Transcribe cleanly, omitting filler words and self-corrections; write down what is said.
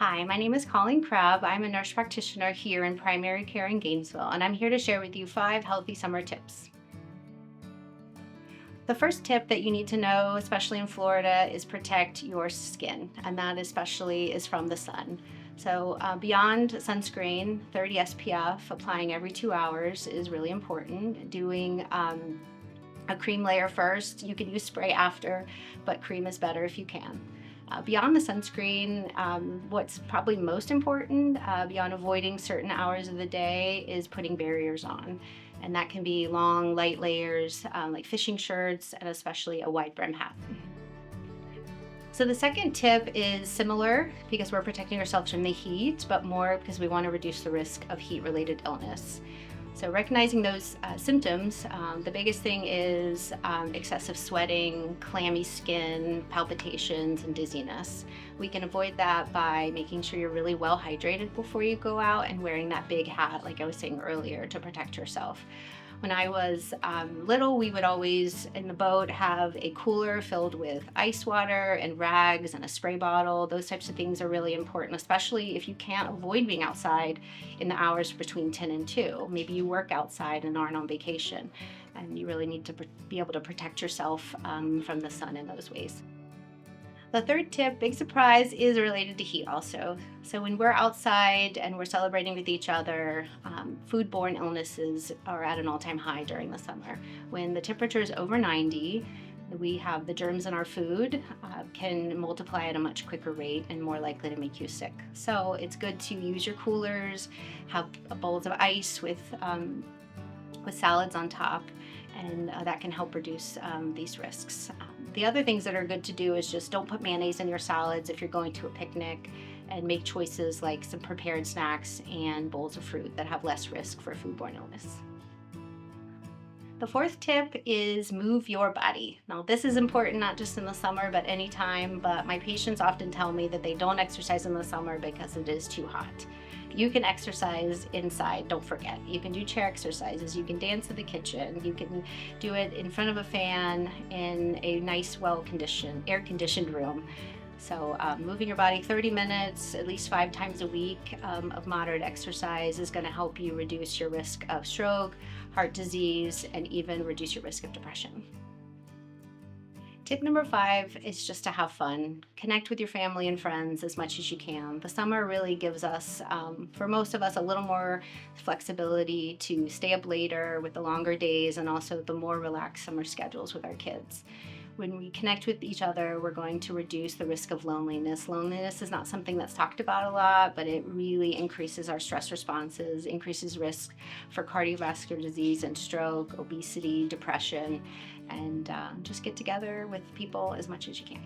Hi, my name is Colleen Crabbe. I'm a nurse practitioner here in primary care in Gainesville, and I'm here to share with you 5 healthy summer tips. The first tip that you need to know, especially in Florida, is protect your skin, and that especially is from the sun. Beyond sunscreen, 30 SPF, applying every 2 hours is really important. Doing a cream layer first. You can use spray after, but cream is better if you can. Beyond the sunscreen, what's probably most important, beyond avoiding certain hours of the day, is putting barriers on. And that can be long, light layers like fishing shirts and especially a wide brim hat. So the second tip is similar because we're protecting ourselves from the heat, but more because we want to reduce the risk of heat-related illness. So recognizing those symptoms, the biggest thing is excessive sweating, clammy skin, palpitations, and dizziness. We can avoid that by making sure you're really well hydrated before you go out and wearing that big hat, like I was saying earlier, to protect yourself. When I was little, we would always, in the boat, have a cooler filled with ice water and rags and a spray bottle. Those types of things are really important, especially if you can't avoid being outside in the hours between 10 and 2. Maybe you work outside and aren't on vacation, and you really need to be able to protect yourself from the sun in those ways. The third tip, big surprise, is related to heat also. So when we're outside and we're celebrating with each other, foodborne illnesses are at an all-time high during the summer. When the temperature is over 90, we have the germs in our food can multiply at a much quicker rate and more likely to make you sick. So it's good to use your coolers, have bowls of ice with salads on top, and that can help reduce these risks. The other things that are good to do is just don't put mayonnaise in your salads if you're going to a picnic, and make choices like some prepared snacks and bowls of fruit that have less risk for foodborne illness. The fourth tip is move your body. Now, this is important not just in the summer, but anytime, but my patients often tell me that they don't exercise in the summer because it is too hot. You can exercise inside, don't forget. You can do chair exercises, you can dance in the kitchen, you can do it in front of a fan in a nice, air-conditioned room. So moving your body 30 minutes, at least 5 times a week of moderate exercise is going to help you reduce your risk of stroke, heart disease, and even reduce your risk of depression. Tip number 5 is just to have fun. Connect with your family and friends as much as you can. The summer really gives us, for most of us, a little more flexibility to stay up later with the longer days and also the more relaxed summer schedules with our kids. When we connect with each other, we're going to reduce the risk of loneliness. Loneliness is not something that's talked about a lot, but it really increases our stress responses, increases risk for cardiovascular disease and stroke, obesity, depression, and just get together with people as much as you can.